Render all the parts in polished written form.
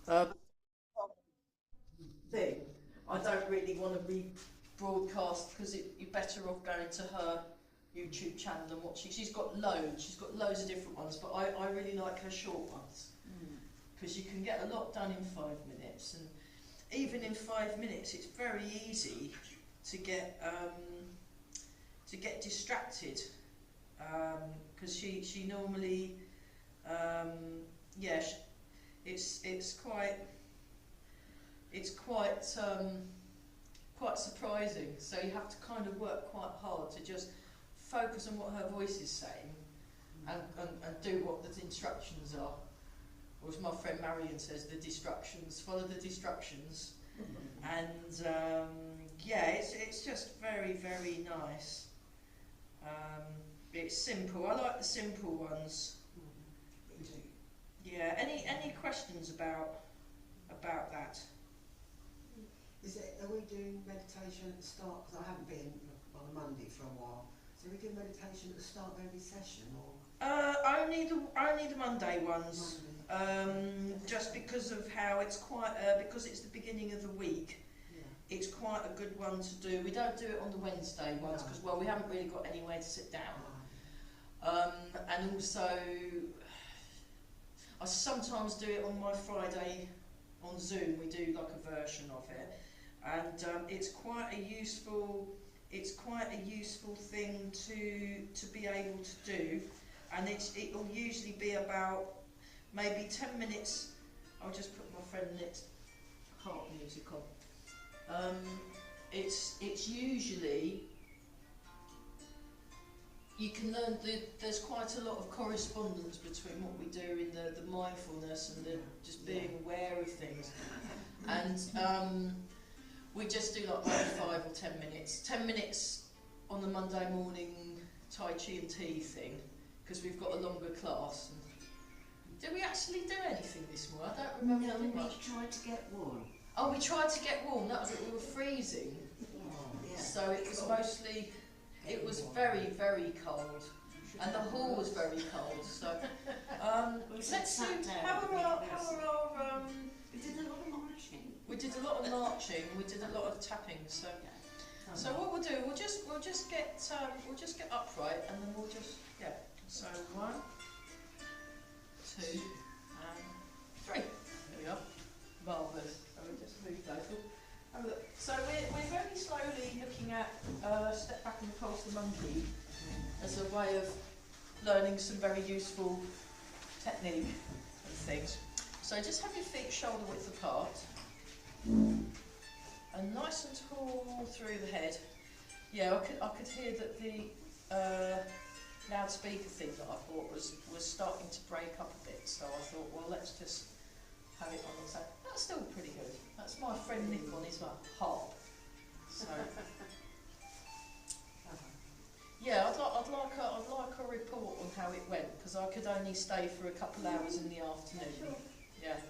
uh, thing. I don't really want to rebroadcast because you're better off going to her YouTube channel and watching. She's got loads. She's got loads of different ones, but I really like her short ones because you can get a lot done in 5 minutes, and even in 5 minutes, it's very easy to get distracted because she normally yeah it's quite quite surprising. So you have to kind of work quite hard to just focus on what her voice is saying and do what the instructions are. Or as my friend Marion says, the distractions, follow the distractions. And yeah, it's just very, very nice. It's simple. I like the simple ones. Yeah. Any questions about that? Are we doing meditation at the start? Because I haven't been on a Monday for a while. So we do meditation at the start of every session, or Only the Monday ones. Monday? Just because of how it's quite because it's the beginning of the week. Yeah. It's quite a good one to do. We don't do it on the Wednesday ones because well, we haven't really got anywhere to sit down. And also, I sometimes do it on my Friday on Zoom. We do like a version of it, and it's quite a useful thing to be able to do, and it'll usually be about maybe 10 minutes. I'll just put my friend Nick's heart music on. It's usually, you can learn there's quite a lot of correspondence between what we do in the mindfulness and the just being aware of things, and we just do like maybe 5 or 10 minutes. 10 minutes on the Monday morning Tai Chi and tea thing because we've got a longer class. Did we actually do anything this morning? I don't remember. No, doing we much. tried to get warm. Oh, we tried to get warm. That was it. We were freezing, Yeah. so it was mostly. It was very, very cold, and the hall was very cold. So let's see. How are our We did a lot of marching. we did a lot of marching. We did a lot of tapping. So what we'll do, we'll just get upright, and then we'll just So 1, 2, and 3. There we are. Marvellous. So we just move those. Have a look. So we're very slowly looking at Step Back and Pulse the Monkey as a way of learning some very useful technique and things. So just have your feet shoulder width apart and nice and tall through the head. Yeah, I could hear that the loudspeaker thing that I bought was starting to break up a bit, so I thought, well, let's just have it on the side. That's still pretty good. That's my friend Nick on his harp. So yeah, I'd like a report on how it went because I could only stay for a couple hours in the afternoon. Sure. Yeah.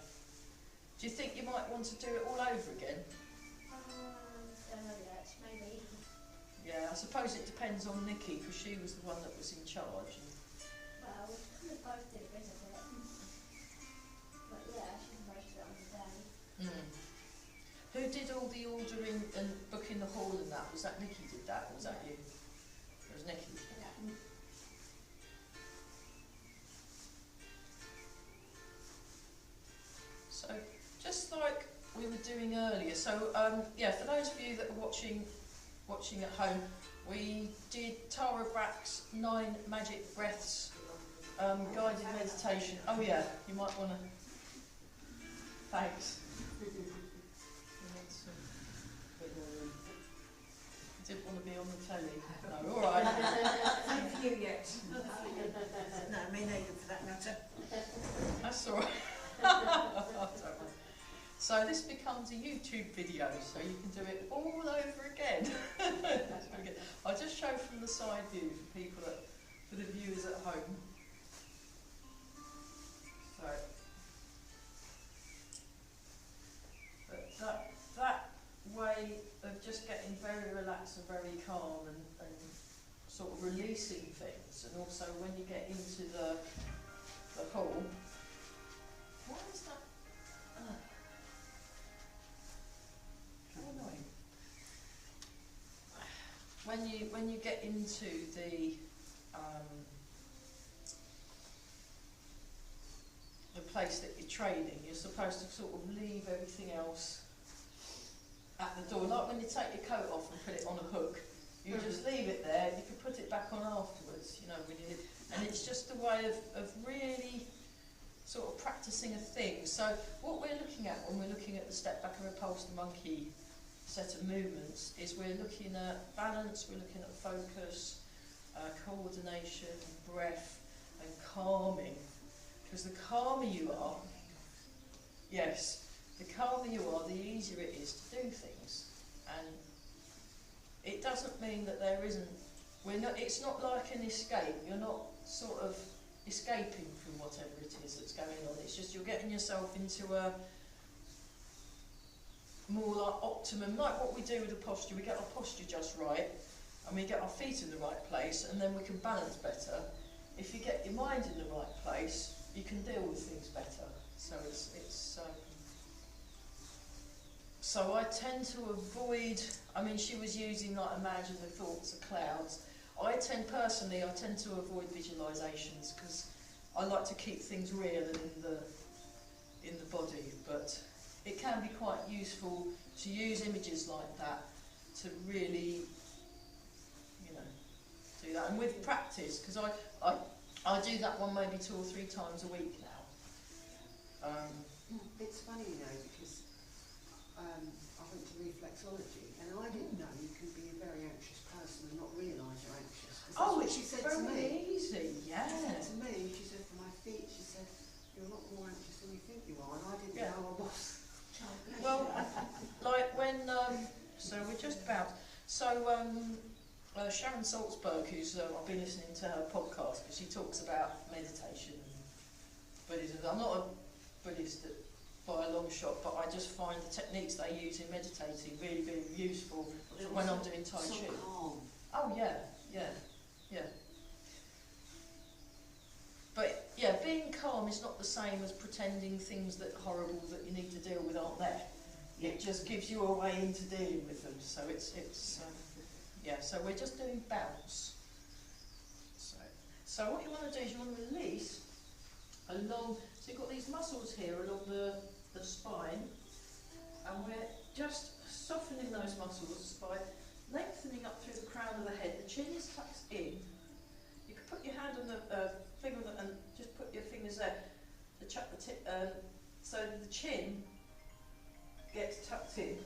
Do you think you might want to do it all over again? Don't know yet, maybe. Yeah, I suppose it depends on Nikki because she was the one that was in charge. Well, we kind of both did a bit of it. But yeah, she's most of it on the day. Who did all the ordering and booking the hall and that? Was that Nikki did that, or was that you? It was Nikki. Yeah. So, just like we were doing earlier, so yeah, for those of you that are watching at home, we did Tara Brach's 9 Magic Breaths guided meditation. Oh yeah, you might want to. Thanks. Didn't want to be on the telly. No, all right. Not for you yet. No, me neither for that matter. That's all right. Don't worry. So this becomes a YouTube video, so you can do it all over again. That's really good. I'll just show from the side view for people for the viewers at home. So, but that way of just getting very relaxed and very calm and sort of releasing things, and also when you get into the hall. Why is that? when you get into the place that you're trading, you're supposed to sort of leave everything else at the door. Like when you take your coat off and put it on a hook, you just leave it there. You can put it back on afterwards, you know, when you, and it's just a way of really sort of practicing a thing. So what we're looking at when we're looking at the step back and repulse the monkey set of movements is we're looking at balance, we're looking at focus, coordination, breath and calming. Because the calmer you are, yes, the calmer you are, the easier it is to do things. And it doesn't mean that there isn't, it's not like an escape. You're not sort of escaping from whatever it is that's going on. It's just you're getting yourself into a more like optimum, like what we do with the posture. We get our posture just right, and we get our feet in the right place, and then we can balance better. If you get your mind in the right place, you can deal with things better. So so I tend to avoid, I mean, she was using like imagine the thoughts of clouds. I tend to avoid visualisations because I like to keep things real and in the body, but it can be quite useful to use images like that to really, you know, do that. And with practice, because I do that one maybe 2 or 3 times a week now. It's funny, you know, because I went to reflexology and I didn't know you can be a very anxious person and not realise you're anxious. Oh, what it's she said very to me. easy, yeah. She said to me, she said for my feet, she said, you're a lot more anxious than you think you are, and I didn't know I was. Well, like when, so we're just about, so Sharon Salzberg, who's, I've been listening to her podcast, but she talks about meditation and Buddhism. I'm not a Buddhist by a long shot, but I just find the techniques they use in meditating really, really useful when I'm doing Tai Chi. Calm. Oh yeah. But yeah, being calm is not the same as pretending things that are horrible that you need to deal with aren't there. It just gives you a way into dealing with them. So yeah. So we're just doing bounce. So what you want to do is you want to release along. So you've got these muscles here along the spine, and we're just softening those muscles, the spine, lengthening up through the crown of the head. The chin is tucked in. You can put your hand on the finger and just put your fingers there. So the chin gets tucked in.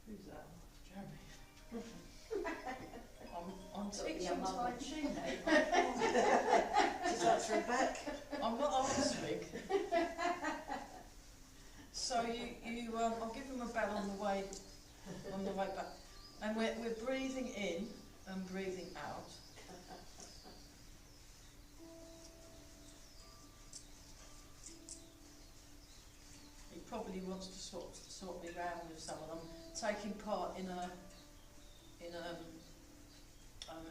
Who's that? Jeremy. I'm teaching Tai Chi now. She's answering back. I'm not answering. So I'll give them a bell on the way back, and we're breathing in and breathing out. He probably wants to sort me round with someone. I'm taking part in a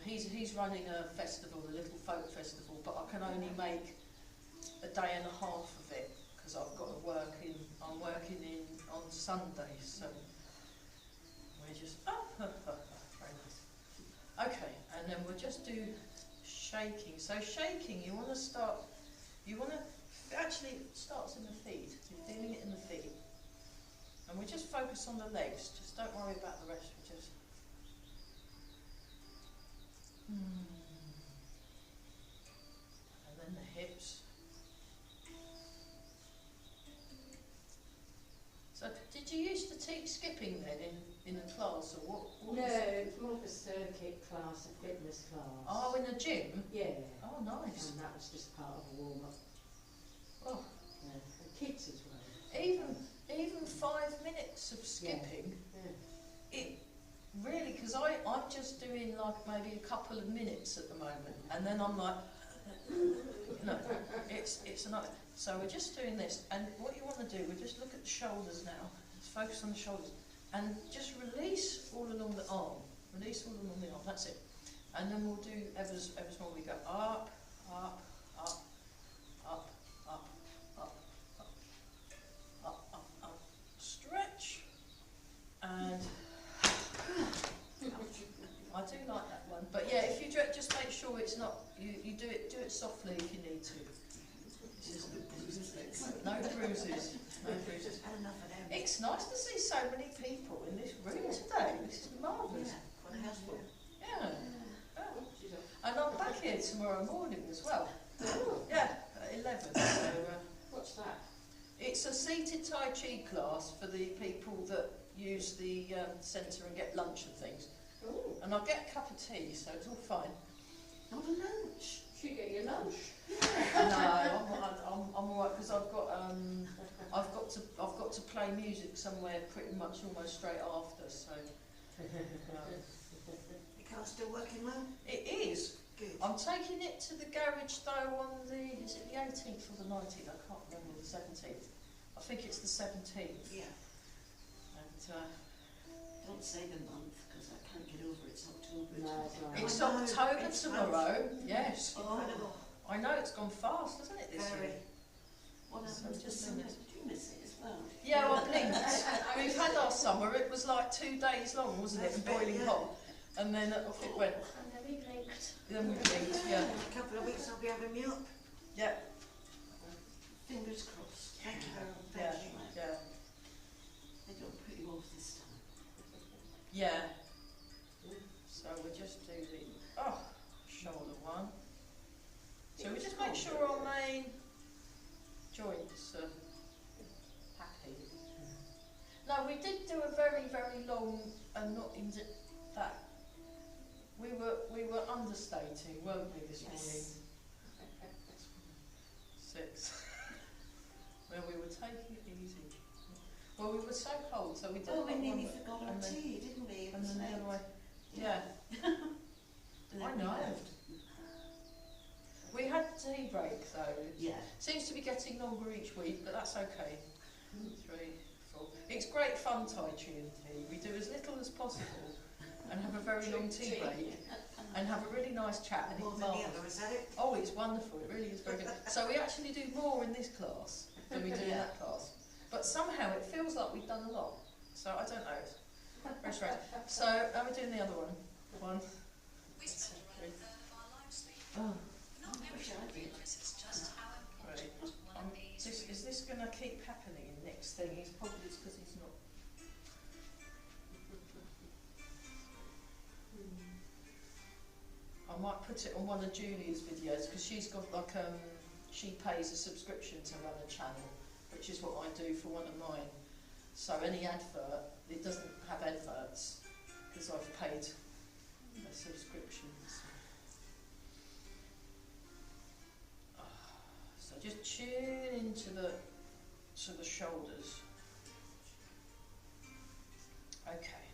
he's running a festival, a little folk festival, but I can only make a day and a half of it because I've got to work in. I'm working on Sunday, so we're just very nice. Okay, and then we'll just do shaking. So shaking, you want to actually it starts in the feet. You're feeling it in the feet, and we just focus on the legs. Just don't worry about the rest. We just and then the hips. So, did you used to teach skipping then in the class, or what No, was it? it's more of a circuit class, a fitness class. Oh, in the gym? Yeah. Oh, nice. And that was just part of a warm-up. Oh, Yeah. And kids as well. even 5 minutes of skipping, Yeah. it really, because I'm just doing like maybe a couple of minutes at the moment, and then I'm like, no, it's another. So we're just doing this, and what you want to do, we just look at the shoulders now. Just focus on the shoulders, and just release all along the arm. Release all along the arm. That's it. And then we'll do ever more. We go up, up, up, up, up, up, up, up, up, up. Stretch, and bruises. No bruises. Had enough of them. It's nice to see so many people in this room today. This is marvellous. Yeah, quite a house full. Yeah. Oh, she's off. And I'm back here tomorrow morning as well. Oh, Yeah, at 11. So what's that? it's a seated Tai Chi class for the people that use the centre and get lunch and things. Oh, And I'll get a cup of tea, so it's all fine. Not a lunch. she get your lunch. No, I'm all right because I've got to play music somewhere pretty much almost straight after. So The car's still working well? it is. Good. I'm taking it to the garage though on is it the 18th or the 19th? I can't remember, the 17th. I think it's the 17th. Yeah. And Don't say the month, because I can't get over it's October. No, it's not. it's I know, October it's tomorrow. Yes. Incredible. I know it's gone fast, hasn't it, this Very. year? What So happened to just a summer? minute. Did you miss it as well? Yeah, I blinked. We've had our summer. It was like 2 days long, wasn't it? And boiling Yeah. hot. And then off it went. And then we blinked. Then we blinked. Yeah. In a couple of weeks I'll be having me up. Yeah. Fingers crossed. Thank you very much. Yeah. Thank you. Yeah. They don't put you off this time. Yeah. So we just do the shoulder one. So we just make sure our main joints are happy. No, we did do a very, very long and not in that. We were understating, weren't we, this morning? 6. Well, we were taking it easy. Well, we were so cold, so we did. Oh, we not nearly want- forgot our and then- tea, didn't we? It And was then the late. other way. Yeah. And I then we know. left. We had tea break though. Yeah. Seems to be getting longer each week, but that's okay. 3, 4. It's great fun, Tai Chi and tea. We do as little as possible and have a very long tea break and have a really nice chat and More it's than the marvellous. other, is that it? Oh, it's wonderful. It really is very good. So we actually do more in this class than we do in that class. But somehow it feels like we've done a lot. So I don't know. It's very strange. So we're doing the other one. 1, 2, 3. Oh, I wish I did. Right. Is this going to keep happening in the next thing? It's probably because he's not. I might put it on one of Julia's videos because she's got like she pays a subscription to run a channel, which is what I do for one of mine. So any advert, it doesn't have adverts because I've paid a subscription. So just tune into the shoulders. Okay.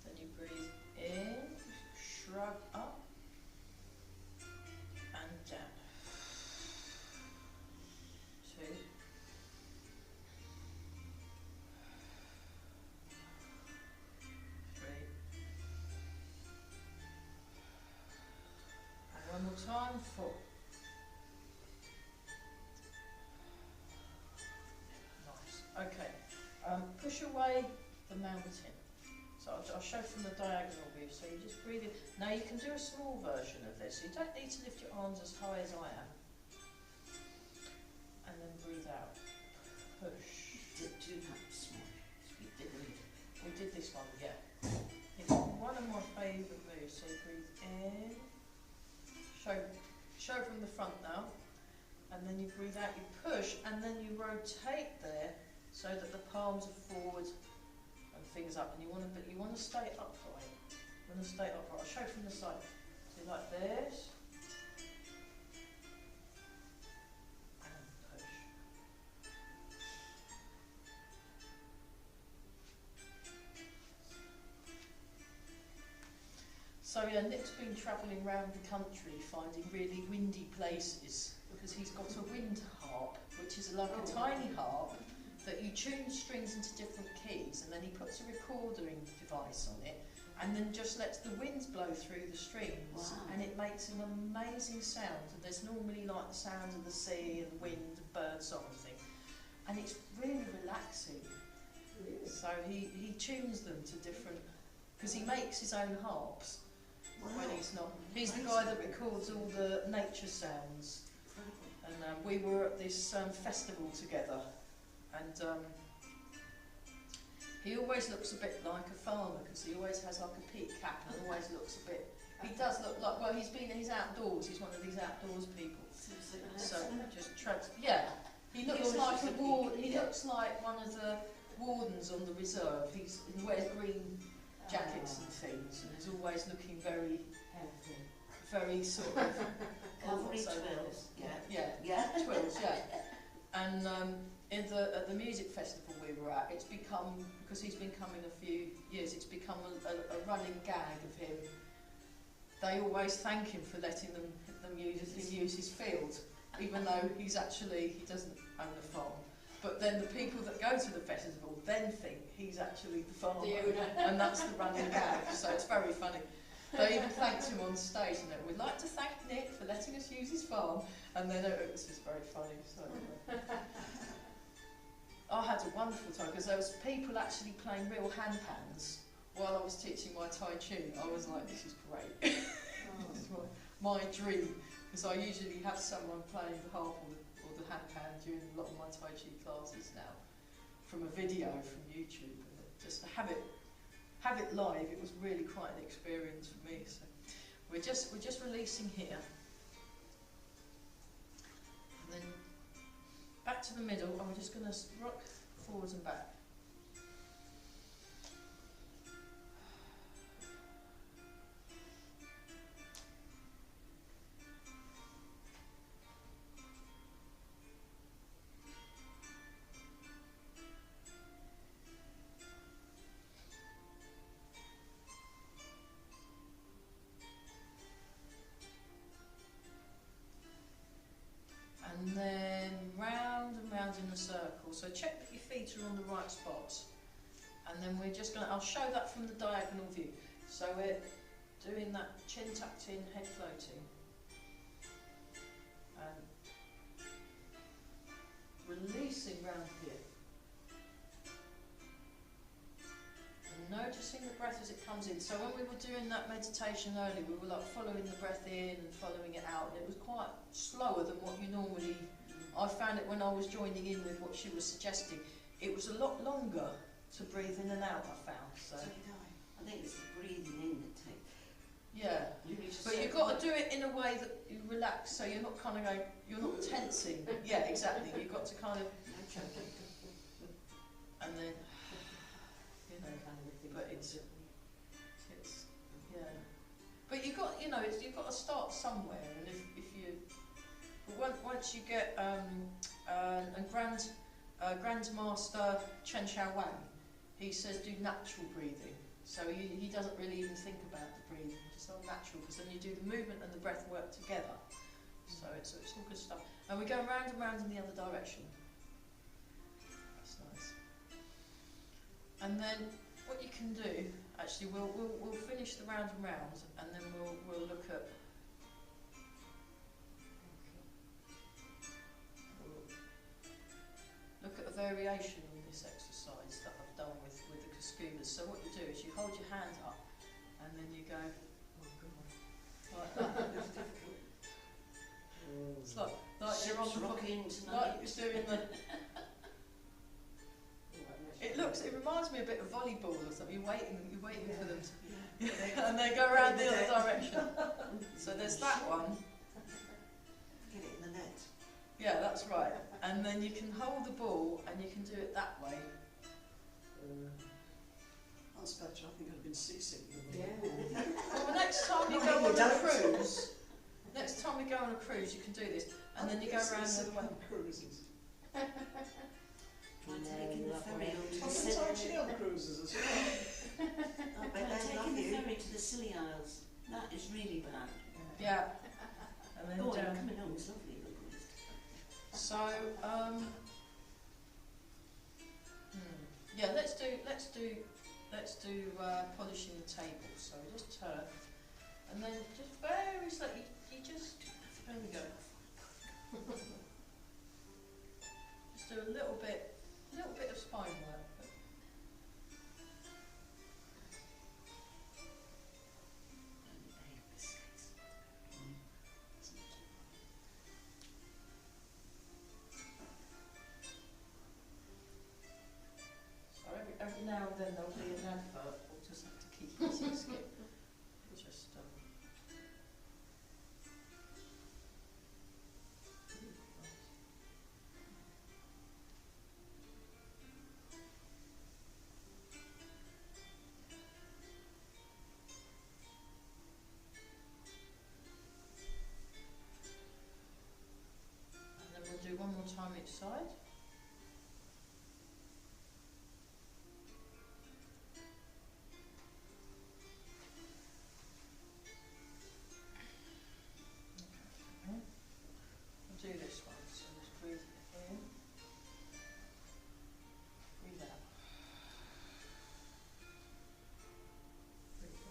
Then you breathe in, shrug up and down. 2. 3. And one more time. 4. Okay, push away the mountain. So I'll show from the diagonal view. So you just breathe in. Now you can do a small version of this. You don't need to lift your arms as high as I am. And then breathe out. Push. Did do that this morning. We didn't. We did this one, yeah. It's one of my favourite moves. So breathe in. Show from the front now. And then you breathe out, you push, and then you rotate there so that the palms are forward and things up. And you want to stay upright. You want to stay upright. I'll show from the side. So like this. And push. So yeah, Nick's been travelling around the country finding really windy places because he's got a wind harp, which is like a tiny harp that you tune strings into different keys, and then he puts a recording device on it and then just lets the winds blow through the strings. Wow. And it makes an amazing sound. And there's normally like the sounds of the sea and wind and bird song and things. And it's really relaxing. So he tunes them to different, because he makes his own harps. Wow. When he's not. He's the guy that records all the nature sounds and we were at this festival together, and he always looks a bit like a farmer because he always has like a peak cap and always looks a bit. He does look like, well, he's outdoors. He's one of these outdoors people. So just yeah. He looks like a ward. He looks like one of the wardens on the reserve. He wears green jackets and things, and is always looking very, very sort of Cavalry so- twirls. yeah, twirls, yeah. And at the music festival we were at, it's become, because he's been coming a few years, it's become a running gag of him. They always thank him for letting them use his field, even though he doesn't own a farm. But then the people that go to the festival then think he's actually the farmer, and that's the running gag. So it's very funny. They even thanked him on stage, and we'd like to thank Nick for letting us use his farm. And then it was just very funny. So I had a wonderful time because there was people actually playing real handpans while I was teaching my Tai Chi. I was like, this is great. This is my dream, because I usually have someone playing the harp or the handpan during a lot of my Tai Chi classes now, from a video from YouTube. And just to have it live, it was really quite an experience for me. So we're just releasing here, and then back to the middle, and we're just going to rock forwards and back. And then round and round in a circle. So check that your feet are on the right spot. And then we're just going to, I'll show that from the diagonal view. So we're doing that chin tucked in, head floating. And releasing round here. And noticing the breath as it comes in. So when we were doing that meditation earlier, we were like following the breath in and following it out. And it was quite slower than what you normally... I found it when I was joining in with what she was suggesting. It was a lot longer to breathe in and out, I found. So I think it's the breathing in that takes. yeah, but you've got to do it in a way that you relax, so you're not kind of going, you're not tensing. Yeah, exactly. You've got to kind of, and then, you know, but it's yeah. But you've got, you know, you've got to start somewhere, and if you, but once you get and Grandmaster Chen Shao Wang, he says do natural breathing. So he doesn't really even think about the breathing, just all natural, because then you do the movement and the breath work together. So it's all good stuff. And we go round and round in the other direction. That's nice. And then what you can do, actually, we'll finish the round and round, and then we'll look at a variation on this exercise that I've done with the Kuskumas. So what you do is you hold your hand up and then you go like that. It's like you're on the rocking like tonight. you're doing the. It reminds me a bit of volleyball or something. You're waiting for them to, and they go around the other direction. So there's that one. Get it in the net. Yeah, that's right. And then you can hold the ball and you can do it that way. That's better. I think I'd have been seasick. Well, the next time you go on a cruise, you can do this, and then you go around the other way. Cruises. Try taking the ferry onto the I've Scilly. been touching on cruises as well. Try taking the ferry to the Scilly Isles. That is really bad. Yeah. And then Oh, you're down. coming home, it's lovely. So, yeah, let's do polishing the table. So we just turn, and then just very slightly, there we go. Just do a little bit of spine work. then there'll be an advert. We'll just have to keep easy skip. Just and then we'll do one more time each side. Do this one, so just breathe in, breathe out, breathe in,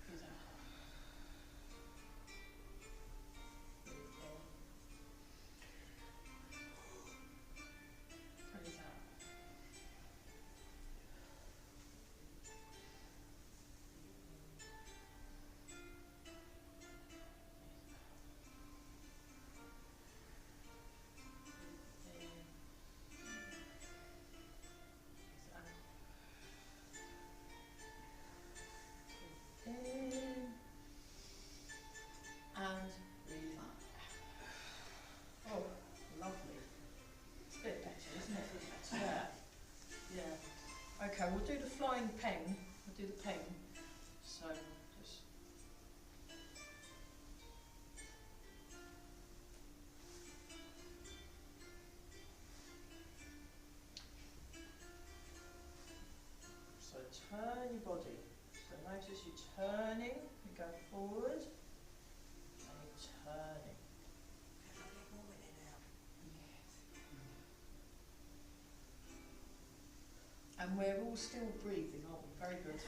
breathe out, breathe in, breathe out. In and breathe out. Oh, lovely. It's a bit better, isn't it? Yeah. Yeah. Okay, we'll do the flying pen. We'll do the pen. So just so turn your body. So notice you're turning, you're going forward, and you're turning. And we're all still breathing, aren't we? Very good.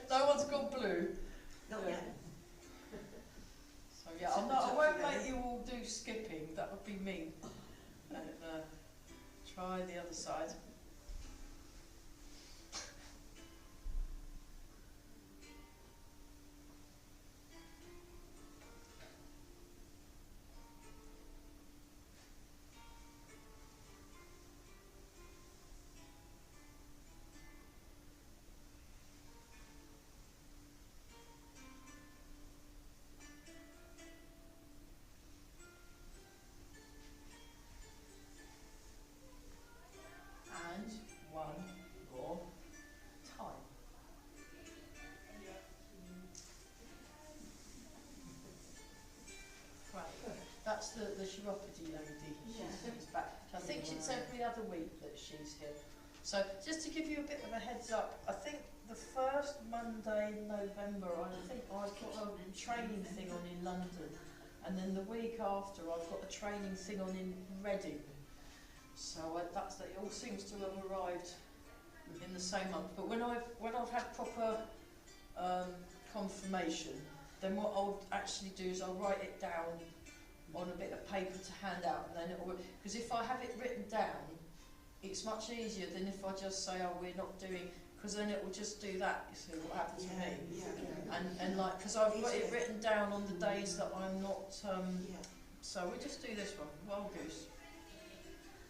No one's got blue. Not Yeah. yet. So yeah, I won't make you all do skipping, that would be mean. And try the other side. And one more time. Right, that's the chiropody lady. She's back. I think it's every other week that she's here. So just to give you a bit of a heads up, I think the first Monday in November, I think I've got a training thing on in London, and then the week after I've got a training thing on in Reading. So that all seems to have arrived in the same month. But when I've had proper confirmation, then what I'll actually do is I'll write it down on a bit of paper to hand out, and then it'll, because if I have it written down, it's much easier than if I just say, oh, we're not doing, because then it will just do that. You see what happens to me? Yeah. And like, because I've got it written down on the days that I'm not. So we'll just do this one, wild goose.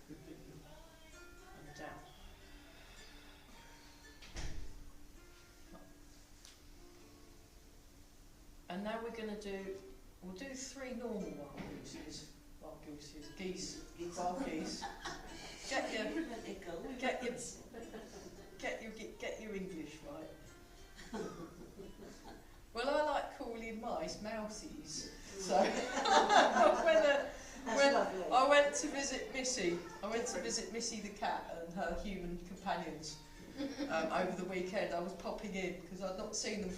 And down. And now we're going to do, we'll do 3 normal wild gooses, geese, wild geese. Get your English right. Well, I like calling mice mousies. So when I went to visit Missy, the cat and her human companions over the weekend. I was popping in because I'd not seen them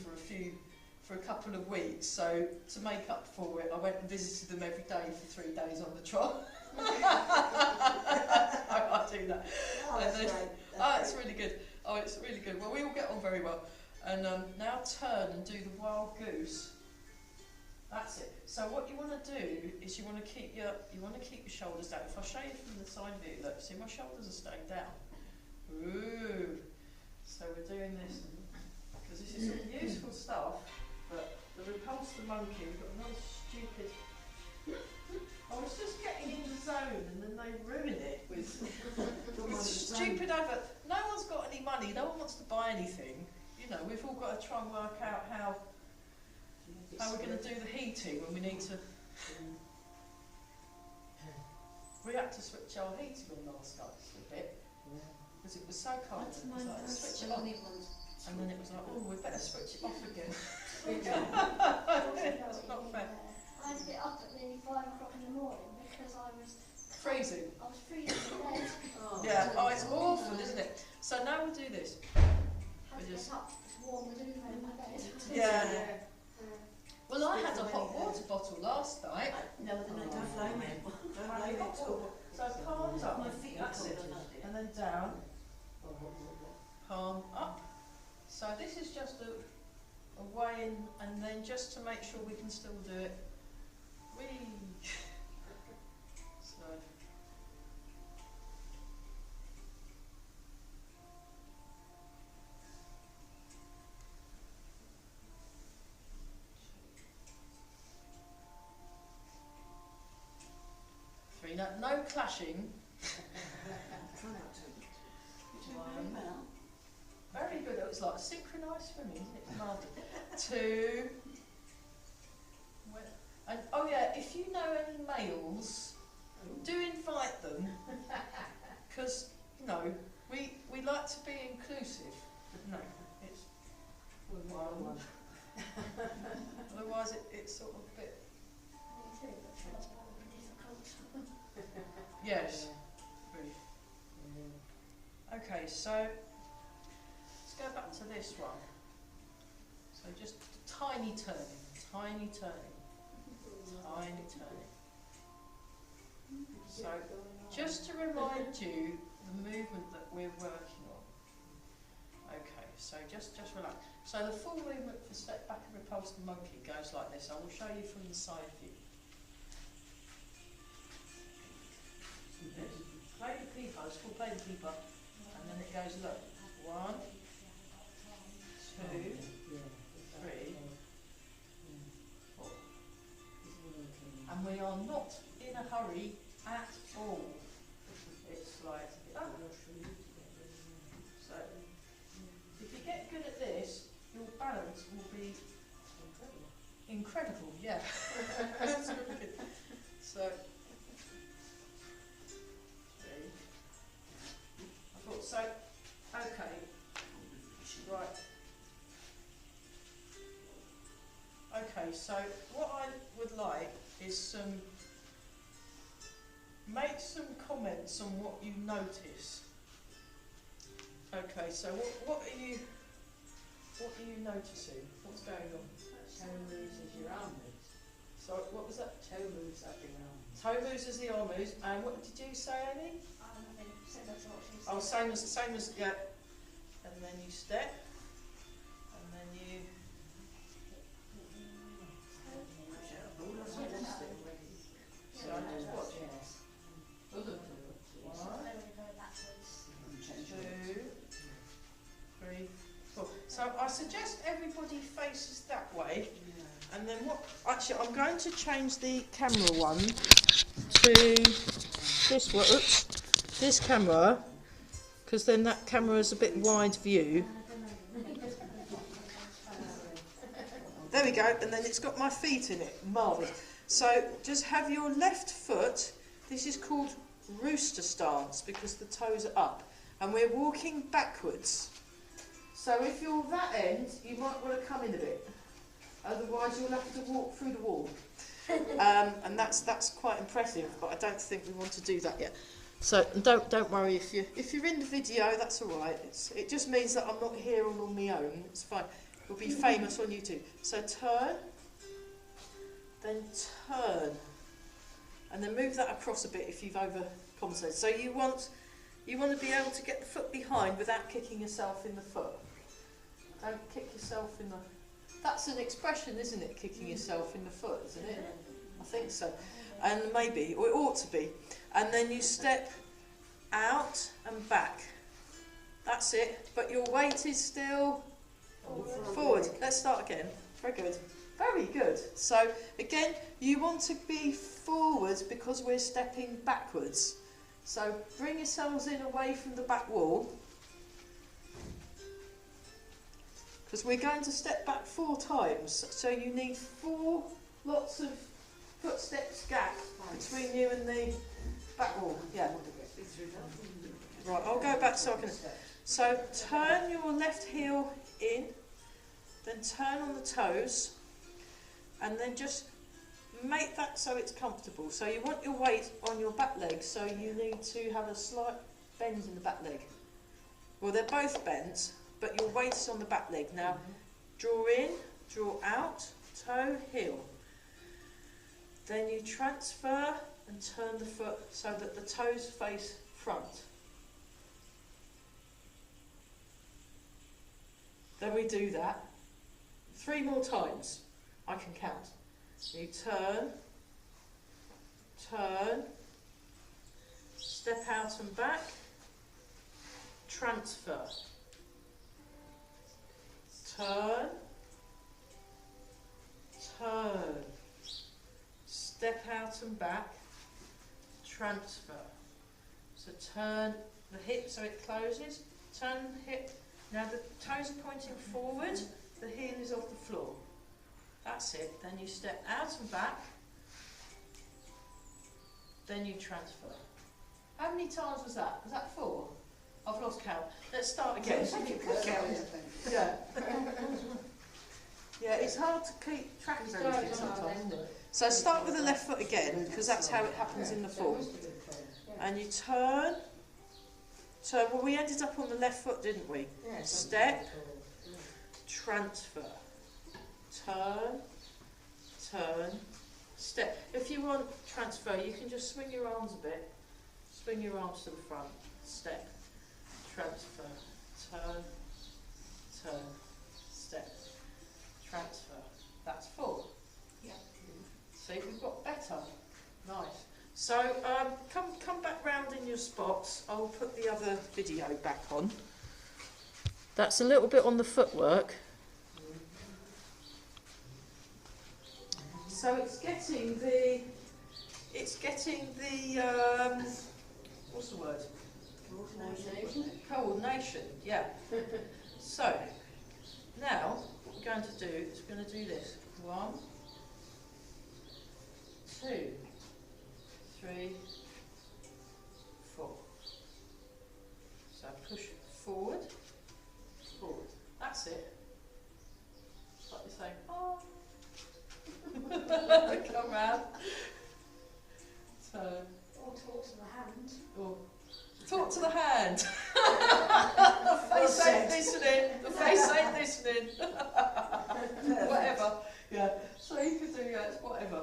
for a couple of weeks. So to make up for it, I went and visited them every day for 3 days on the trot. I do that. It's really good. Oh, it's really good. Well, we all get on very well. And now turn and do the wild goose. That's it. So what you want to do is you want to keep your shoulders down. If I show you from the side of it, look, see my shoulders are staying down. Ooh. So we're doing this because this is all useful stuff. But the repulse the monkey, we've got another stupid I was just getting in the zone and then they ruin it with Don't mind the sun. stupid advert. No one's got any money, no one wants to buy anything. You know, we've all got to try and work out how we're going to do the heating when we need to. We had to switch our heating on last night for a bit because it was so cold. It was like, switch it on, and then it was like, oh, we better switch it off again. It's not fair. I had to get up at nearly 5 o'clock in the morning because I was Freezing. freezing in bed. Yeah, oh, it's awful, isn't it? So now we'll do this. Had to We just- get up to warm the duvet in my bed. Yeah. Well, I had a hot water bottle last night. No, they're not Don't blame him. Don't I had blame a him hot at all. water. So palms up. My feet are That's cold it. on that. And then down. Palm up. So this is just a way in, and then just to make sure we can still do it. Whee! So. Three. No clashing. Try not to. You're doing very well. Very good. It was like synchronised swimming, isn't it? Marvellous. 2. And oh yeah, if you know any males, do invite them, because you know we like to be inclusive. But no, it's one. Otherwise, it's sort of a bit. Me too, but that's difficult. Yes. Really. Okay, so let's go back to this one. So just tiny turning, tiny turning, tiny turning. So just to remind you the movement that we're working on. Okay, so just relax. So the full movement for step back and repulse the monkey goes like this. I will show you from the side view. Play the peeper, it's called play the peeper. And then it goes, look, 1, 2, 3, 4. And we are not in a hurry at all. It's like, so if you get good at this, your balance will be incredible, yeah. That's really good. So, 3. I thought, so, okay, right. Okay, so what I would like is make some comments on what you notice. Okay, so what are you noticing? What's going on? Toe moves as your arm moves. So what was that? Toe moves up your arm. Toe moves as the arm moves, and what did you say, Amy? Nothing, similar to what she said. Oh, same as yeah. And then you step, and then you. So I just watch. Other 1, two. I don't really go backwards. 2, 3, 4. So I suggest everybody faces that way, and then what? Actually, I'm going to change the camera one to this one. Oops, this camera, because then that camera is a bit wide view. There we go, and then it's got my feet in it. Marvellous. So just have your left foot. This is called rooster stance because the toes are up, and we're walking backwards. So if you're that end, you might want to come in a bit. Otherwise, you'll have to walk through the wall. And that's quite impressive, but I don't think we want to do that yet. So don't worry if you're in the video, that's all right. It just means that I'm not here all on my own. It's fine. We'll be famous on YouTube. So turn, then turn, and then move that across a bit if you've overcompensated. So you want to be able to get the foot behind without kicking yourself in the foot. Don't kick yourself in the. That's an expression, isn't it? Kicking yourself in the foot, isn't it? I think so. And maybe, or it ought to be. And then you step out and back. That's it. But your weight is still forward. Let's start again. Very good. Very good. So again, you want to be forwards because we're stepping backwards. So bring yourselves in away from the back wall, because we're going to step back 4 times. So you need 4 lots of footsteps gap between you and the back wall. Yeah. Right, I'll go back so I can... So turn your left heel in, then turn on the toes, and then just make that so it's comfortable. So you want your weight on your back leg, so you need to have a slight bend in the back leg. Well, they're both bent, but your weight is on the back leg. Now, draw in, draw out, toe, heel. Then you transfer and turn the foot so that the toes face front. Then we do that 3 more times. I can count. You turn, turn, step out and back, transfer, turn, turn, step out and back, transfer. So turn the hip so it closes, turn the hip. Now the toes are pointing forward, the heel is off the floor. That's it. Then you step out and back, then you transfer. How many times was that? Was that 4? I've lost count. Let's start again. Yeah. Yeah, it's hard to keep track of everything sometimes, isn't it? So start with the left foot again, because that's how it happens in the form. And you turn. So, well, we ended up on the left foot, didn't we? Step, transfer, turn, turn, step. If you want transfer, you can just swing your arms a bit. Swing your arms to the front. Step, transfer, turn, turn, step, transfer. That's 4. Yeah. See, we've got better. Nice. So come back round in your spots. I'll put the other video back on. That's a little bit on the footwork. So it's getting the what's the word? Coordination. Yeah. So now what we're going to do is we're going to do this. 1, 2, 3, 4. So push forward, forward. That's it. It's like you're saying, oh. Come round. Turn. Or talk to the hand. Or talk to the hand. The face ain't listening. The face ain't listening. Whatever. Yeah. So you could do whatever.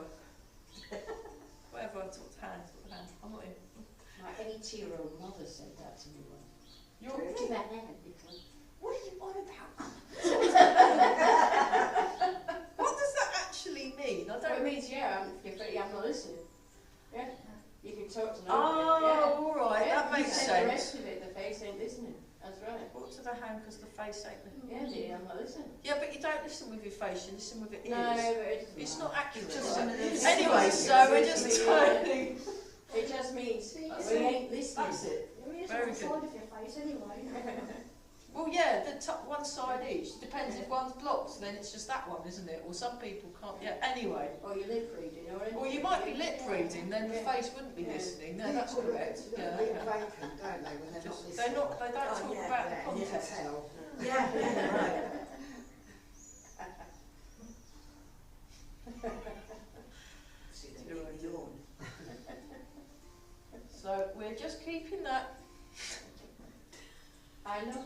Whatever. Talk to the hand. Talk to the hand. I'm not in. My 80-year-old mother said that to me once. You're To the hand, because what are you on about? What does that actually mean? I So it don't. means, I'm not listening. Yeah. You can talk to them. Oh, all right. Yeah. That makes The sense. rest of it, the face ain't listening. That's right. Talk to the hand because the face ain't. Yeah, dear, I'm not listening. Yeah, but you don't listen with your face. You listen with your ears. No, but it doesn't It's matter. not accurate. Just right? one of those- Anyway, so we're just turning. It just means we That's ain't listening. That's it. there is Very one good. side of your face anyway. Well, yeah, the top one side each. Depends if one's blocked, then it's just that one, isn't it? Or some people can't. Yeah. Anyway. Or you're lip reading, or anything. Well, you might be lip reading, then the Yeah. face wouldn't be Yeah. listening. No, that's People correct. look Yeah. vacant, Okay. don't they, when they're not Just, listening? they're not. They don't Oh, talk yeah, about yeah, the You can context. tell. Yeah, right. See, they make me yawn. So we're just keeping that. I love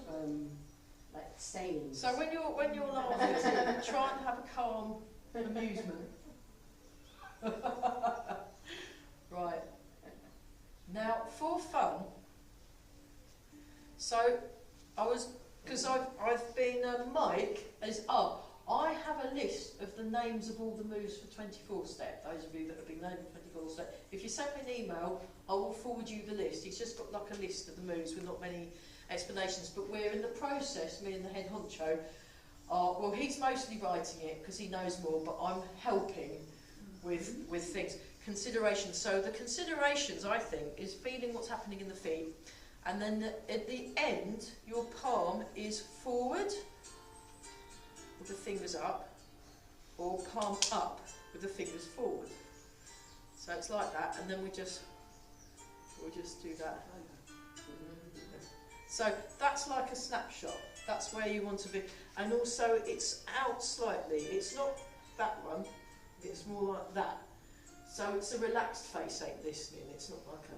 like sayings. So when you're laughing, try and have a calm amusement. Right. Now, for fun. So because I've been Mike is up. I have a list of the names of all the moves for 24 step. Those of you that have been learning 24 step. If you send me an email, I will forward you the list. He's just got like a list of the moves with not many explanations, but we're in the process, me and the head honcho, well, he's mostly writing it because he knows more, but I'm helping with things. Considerations. So the considerations, I think, is feeling what's happening in the feet, and then at the end, your palm is forward with the fingers up, or palm up with the fingers forward. So it's like that, and then we'll just do that. So that's like a snapshot. That's where you want to be. And also it's out slightly. It's not that one. It's more like that. So it's a relaxed face, ain't listening. It's not like a...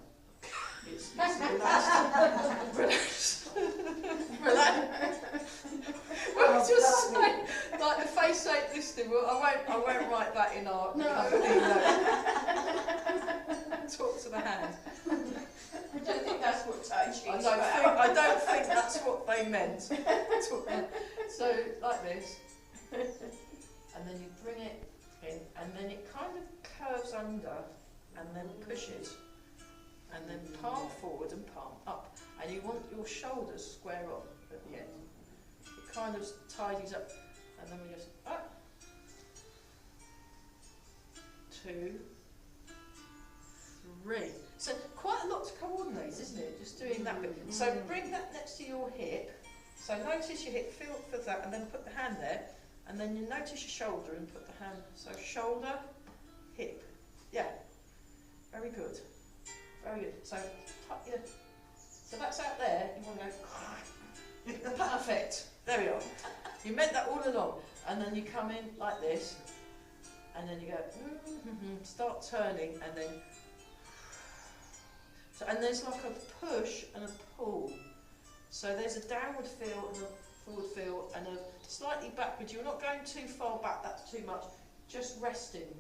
It's relaxed. Relaxed. Well, just say, like the face ain't listening. Well, I won't write that in our... No. Talk to the hand. I don't think that's what Tai Chi is I don't think that's what they meant. So, like this. And then you bring it in, and then it kind of curves under, and then pushes. And then palm forward and palm up. And you want your shoulders square on at the end. It kind of tidies up. And then we just up. 2, 3. So quite a lot to coordinate, isn't it? Just doing that bit. So bring that next to your hip. So notice your hip, feel for that, and then put the hand there. And then you notice your shoulder and put the hand. So shoulder, hip. Yeah. Very good. Very good. So tuck your. So that's out there. You want to go. Perfect. There we are. You meant that all along. And then you come in like this. And then you go. Start turning, and then. So, and there's like a push and a pull. So there's a downward feel and a forward feel and a slightly backward. You're not going too far back, that's too much. Just resting.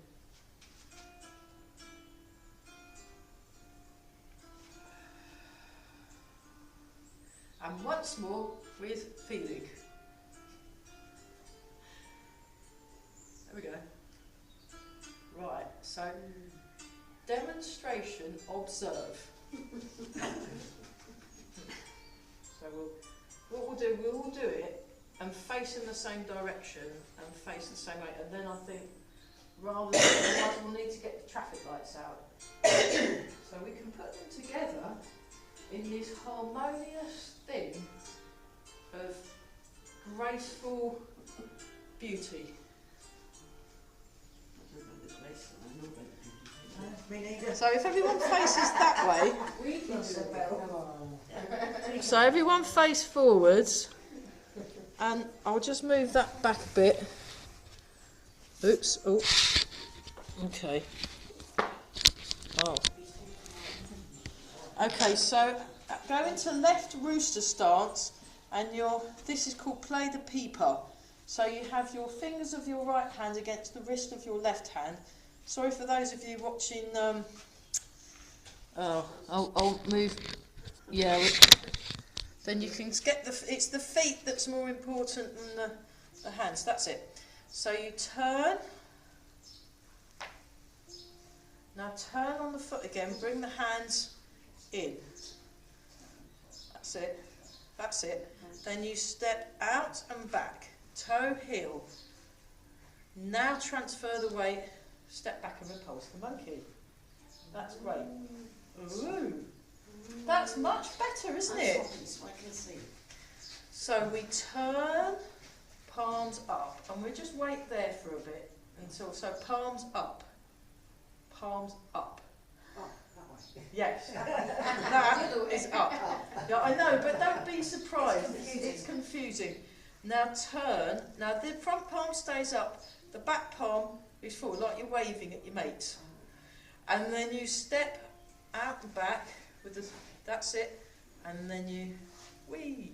And once more with feeling. There we go. Right, so demonstration, observe. So what we'll do, we'll do it and face in the same direction and face the same way, and then I think rather than we'll need to get the traffic lights out. So we can put them together in this harmonious thing of graceful beauty. So if everyone faces that way, so everyone face forwards, and I'll just move that back a bit. Oops, oh, okay. Oh. Okay, so go into left rooster stance, and this is called play the peeper. So you have your fingers of your right hand against the wrist of your left hand. Sorry for those of you watching, I'll move, yeah, then you can get it's the feet that's more important than the hands, that's it. So you turn, now turn on the foot again, bring the hands in, that's it, then you step out and back, toe, heel, now transfer the weight. Step back and repulse the monkey. That's great. Ooh. That's much better, isn't it? So I can see. So we turn, palms up, and we just wait there for a bit until, so palms up. Palms up. Oh, that way. Yes. That is up. Yeah, I know, but don't be surprised. It's confusing. Now turn. Now the front palm stays up, the back palm is forward, like you're waving at your mates. And then you step out and back with the, that's it, and then you wee.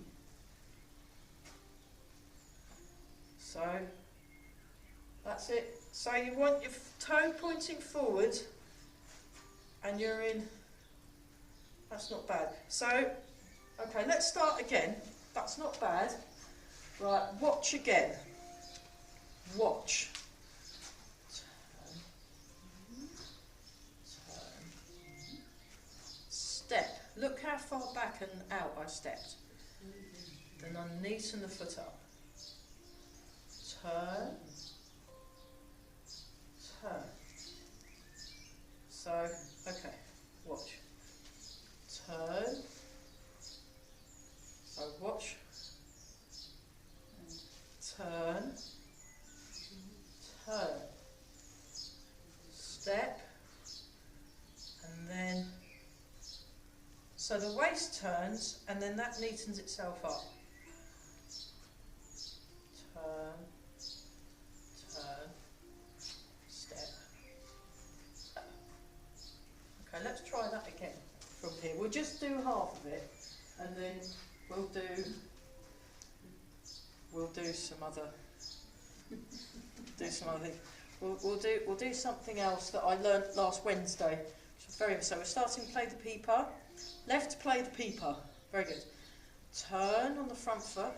So that's it. So you want your toe pointing forward, and you're in, that's not bad. So, okay, let's start again. That's not bad. Right, watch again. Watch. Step. Look how far back and out I stepped. Then I neaten the foot up. turn, turn. So, okay, watch. Turn. So watch. Turn. Turn. Step. And then, so the waist turns and then that neatens itself up. Turn. Turn. Step. Okay, let's try that again from here. We'll just do half of it and then we'll do some other things. We'll do something else that I learnt last Wednesday. Which was very so we're starting to play the peeper. Left play the peeper. Very good. Turn on the front foot.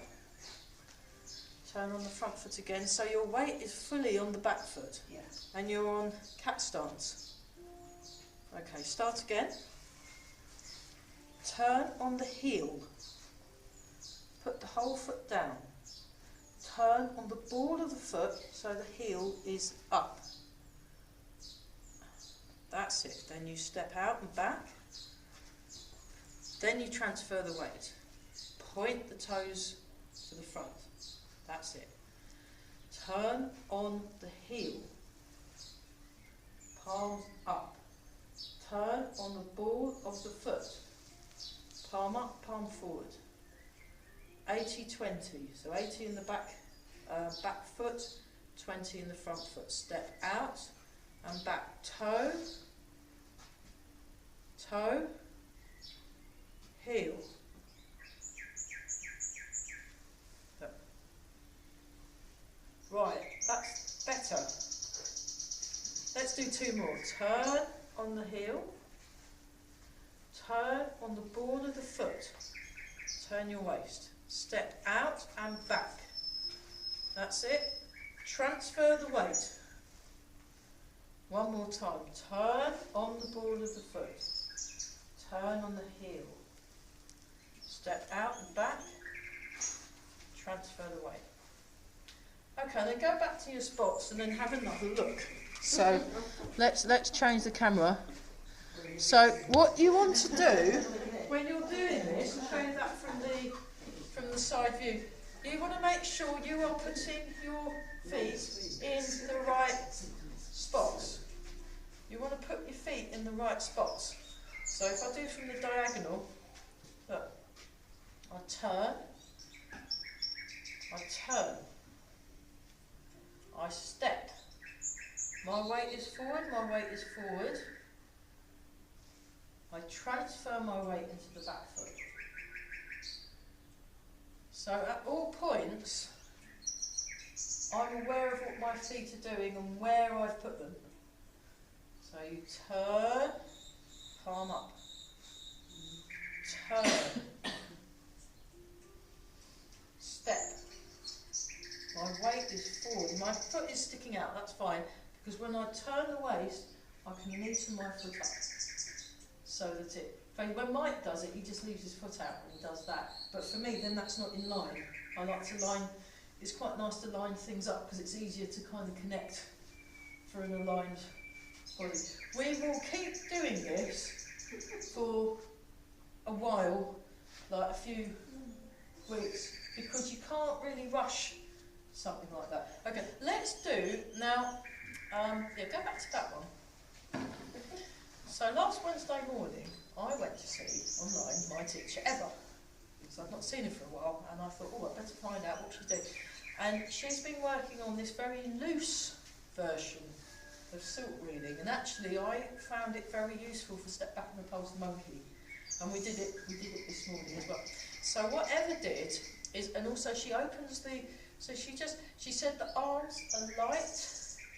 Turn on the front foot again. So your weight is fully on the back foot. Yeah. And you're on cat stance. Okay, start again. Turn on the heel. Put the whole foot down. Turn on the ball of the foot so the heel is up. That's it. Then you step out and back. Then you transfer the weight. Point the toes to the front. That's it. Turn on the heel. Palms up. Turn on the ball of the foot. Palm up, palm forward. 80-20. So 80 in the back foot, 20 in the front foot. Step out and back. Toe, toe, heel. Right, that's better. Let's do two more. Turn on the heel. Turn on the ball of the foot. Turn your waist. Step out and back. That's it. Transfer the weight. One more time. Turn on the ball of the foot. Turn on the heel. Step out and back. Transfer the weight. Okay, then go back to your spots and then have another look. So let's change the camera. So what you want to do when you're doing this, I'll show you that from the side view. You want to make sure you are putting your feet in the right spots. You want to put your feet in the right spots. So if I do from the diagonal, look, I turn, I step. My weight is forward, my weight is forward. I transfer my weight into the back foot. So at all points, I'm aware of what my feet are doing and where I've put them. So you turn, palm up. Turn. Step. My weight is forward. My foot is sticking out, that's fine. Because when I turn the waist, I can neaten my foot up. So that it, when Mike does it, he just leaves his foot out and he does that. But for me, then that's not in line. I like to line, it's quite nice to line things up because it's easier to kind of connect for an aligned body. We will keep doing this for a while, like a few weeks, because you can't really rush something like that. Okay, let's do now, yeah, go back to that one. So last Wednesday morning, I went to see online my teacher Eva, because I've not seen her for a while, and I thought, oh, I better find out what she's doing. And she's been working on this very loose version of silk reading, and actually I found it very useful for Step Back and Repulse the Monkey, and we did it this morning as well. So what Eva did is, and also she opens the, so she said the arms are light,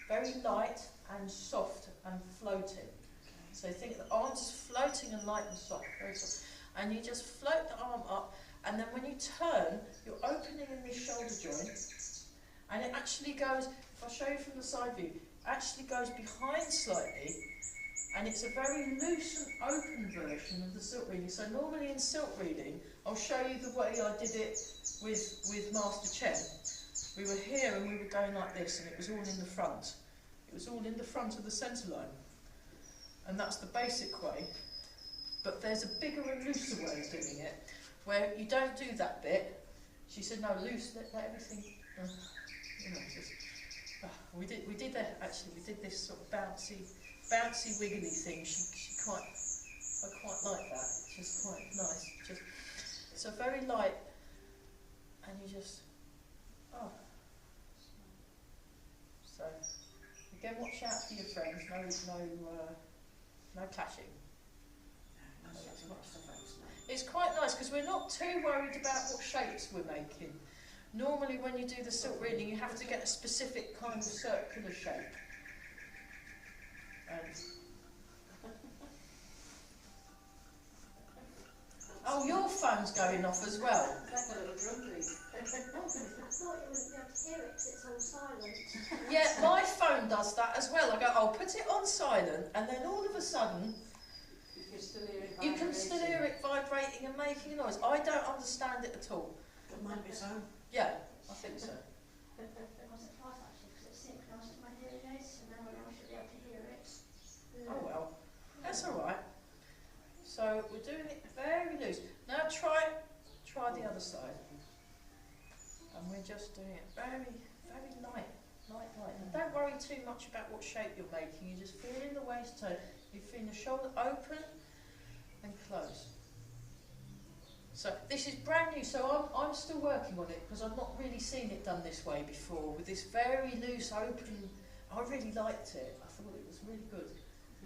very light and soft and floating. So think the arms is floating and light and soft, very soft. And you just float the arm up, and then when you turn, you're opening in this shoulder joint, and it actually goes, if I show you from the side view, actually goes behind slightly, and it's a very loose and open version of the silk reading. So normally in silk reading, I'll show you the way I did it with Master Chen. we were here and we were going like this, and it was all in the front. It was all in the front of the centre line. And that's the basic way. But there's a bigger and looser way of doing it, where you don't do that bit. She said, no, loose, let everything, you know, just, we did this sort of bouncy wiggly thing. I quite like that. It's just quite nice. So very light, and you just, oh. So, again, watch out for your friends. No clashing. It's quite nice because we're not too worried about what shapes we're making. Normally when you do the silk reading you have to get a specific kind of circular shape. Oh, your phone's going off as well. That's a little drumbeat. I thought you wouldn't be able to hear it because it's all silent. Yeah, my phone does that as well. I go, I'll put it on silent, and then all of a sudden You can still hear it vibrating and making a noise. I don't understand it at all. Got mine of its own. Yeah, I think so. I was surprised actually because it's synchronised with my hearing aids, so now I should be able to hear it. Oh well, that's all right. So we're doing it very loose. Now try the other side. And we're just doing it very light. And don't worry too much about what shape you're making. You're just feeling the waist turn. You're feeling the shoulder open and close. So this is brand new, so I'm still working on it because I've not really seen it done this way before, with this very loose, open. I really liked it. I thought it was really good.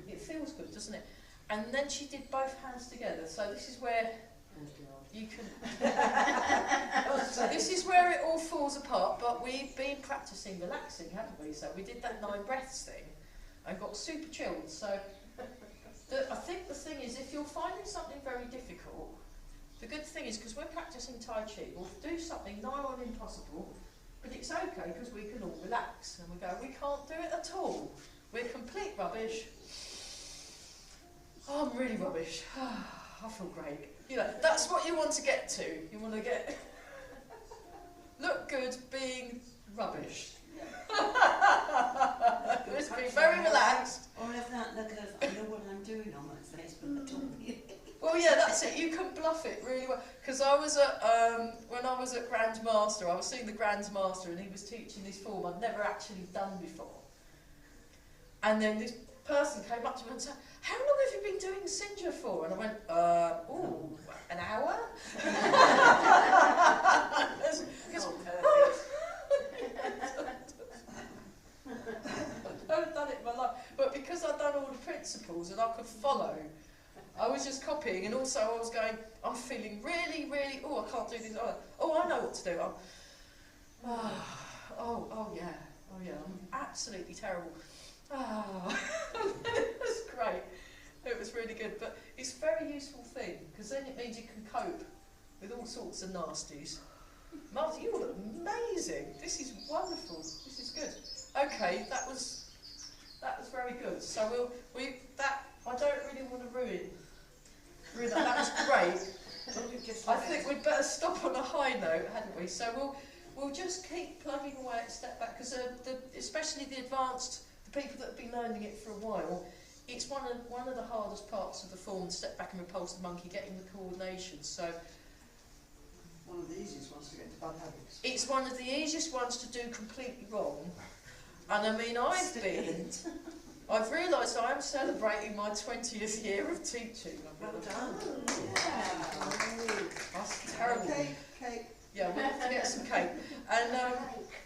It feels good, doesn't it? And then she did both hands together, so this is where you can... This is where it all falls apart, but we've been practising relaxing, haven't we? So we did that 9 breaths thing and got super chilled. So I think the thing is, if you're finding something very difficult, the good thing is, because we're practising Tai Chi, we'll do something nigh on impossible, but it's okay because we can all relax. And we go, we can't do it at all. We're complete rubbish. Oh, I'm really rubbish. I feel great. You know, that's what you want to get to. You want to get... look good being rubbish. Just be very relaxed. Or have that look of, I know what I'm doing on my face, but I don't. Well, yeah, that's it. You can bluff it really well. Because I was at, when I was at Grand Master, I was seeing the Grand Master and he was teaching this form I'd never actually done before. And then this person came up to me and said, how long have you been doing Sinja for? And I went, ooh, an hour? I haven't done it in my life. But because I'd done all the principles and I could follow, I was just copying, and also I was going, I'm feeling really, oh, I can't do this. Oh, I know what to do. Oh yeah, I'm absolutely terrible. It was great. It was really good, but it's a very useful thing, because then it means you can cope with all sorts of nasties. Martha, you look amazing. This is wonderful. This is good. Okay, that was very good. So I don't really want to ruin that. That was great. I think we'd better stop on a high note, hadn't we? So we'll just keep plugging away at Step Back, because especially the people that have been learning it for a while, it's one of the hardest parts of the form, Step Back and Repulse the Monkey, getting the coordination. So one of the easiest ones to get into bad habits. it's one of the easiest ones to do completely wrong. And I mean, I've realised I am celebrating my 20th year of teaching. Well done. That's terrible. Cake. Yeah, we'll have to get some cake. And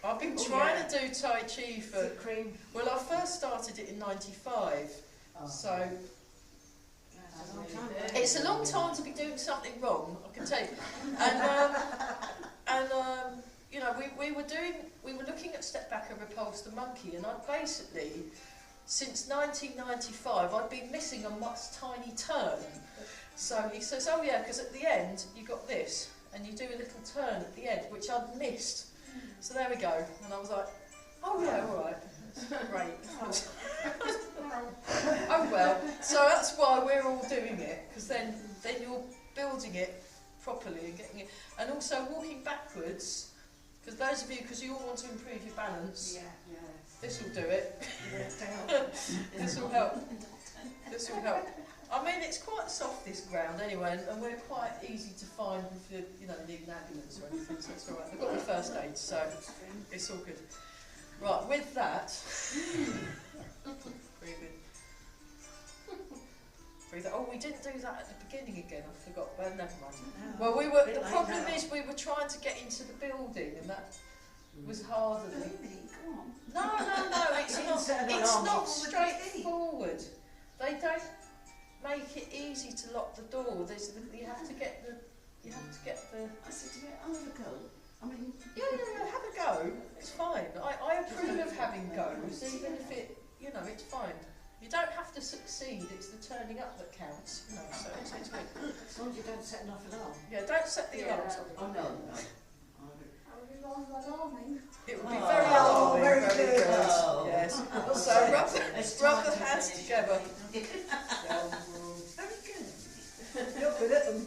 I've been trying to do Tai Chi for... cream. Well, I first started it in '95, so it's a long time to be doing something wrong, I can tell you. And you know, we were looking at Step Back and Repulse the Monkey, and I'd basically, since 1995, I'd been missing a much tiny turn. So he says, oh yeah, because at the end you got this, and you do a little turn at the end, which I'd missed. So there we go, and I was like, oh yeah, all right. Great. Oh well, so that's why we're all doing it, because then you're building it properly and getting it, and also walking backwards Because those of you, because you all want to improve your balance, Yeah. Yes. this will do it. Yeah. This will help. This will help. I mean, it's quite soft, this ground, anyway, and we're quite easy to find if you know, need an ambulance or anything, so it's all right. I've got my first aid, so it's all good. Right, with that, breathe in. Breathe out. Oh, we didn't do that at the beginning again, I forgot, but never mind. Well, the problem is we were trying to get into the building, and that was harder than... Baby, come on. No, it's not straightforward. They don't make it easy to lock the door. You have to get the. I said to her, I'll have a go. I mean, Yeah, have a go. It's fine. I approve of having goes, even if it's fine. You don't have to succeed. It's the turning up that counts. You know, so it's good. As long as you don't set an off alarm. Yeah, don't set the alarms on. oh no. I would be wrong by alarming. It would be Oh, very alarming. very Very good. good. Oh. Yes. Oh. So It's rub time the to hands finish. together. Very good. You're good at them.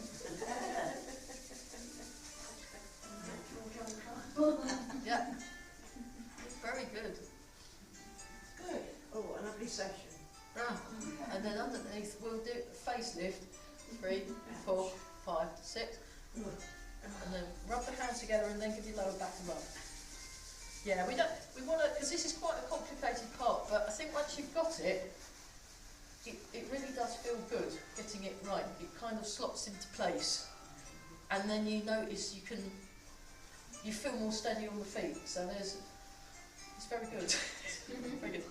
Yeah. Very good. Good. Oh, a lovely session. Ah, and then underneath we'll do facelift. 3, 4, 5, 6. And then rub the hands together and then give your lower back a rub. Yeah, we want to, because this is quite a complicated part, but I think once you've got it, it really does feel good getting it right. It kind of slots into place. And then you notice you feel more steady on the feet. So it's very good. Very good.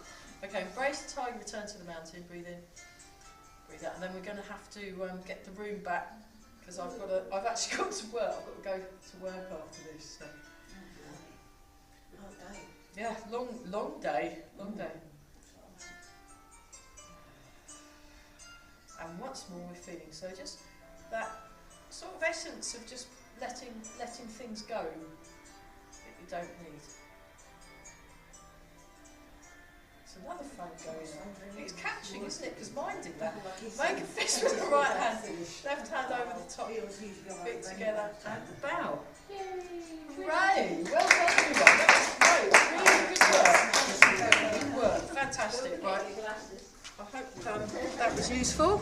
Okay, embrace the tiger, return to the mountain, breathe in, breathe out. And then we're going to have to get the room back, because I've actually got to work. I've got to go to work after this. So. Oh, day. Yeah, long day. And once more we're feeling, so just that sort of essence of just letting things go that you don't need. It's another phone going on. It's catching, isn't it? Because mine did that. Make a fist with the right hand, left hand over the top, feet together, and bow. Hooray! Well done, everyone. That was great. Really good work. Good work. Fantastic. Right. I hope that was useful.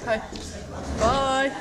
Okay. Bye.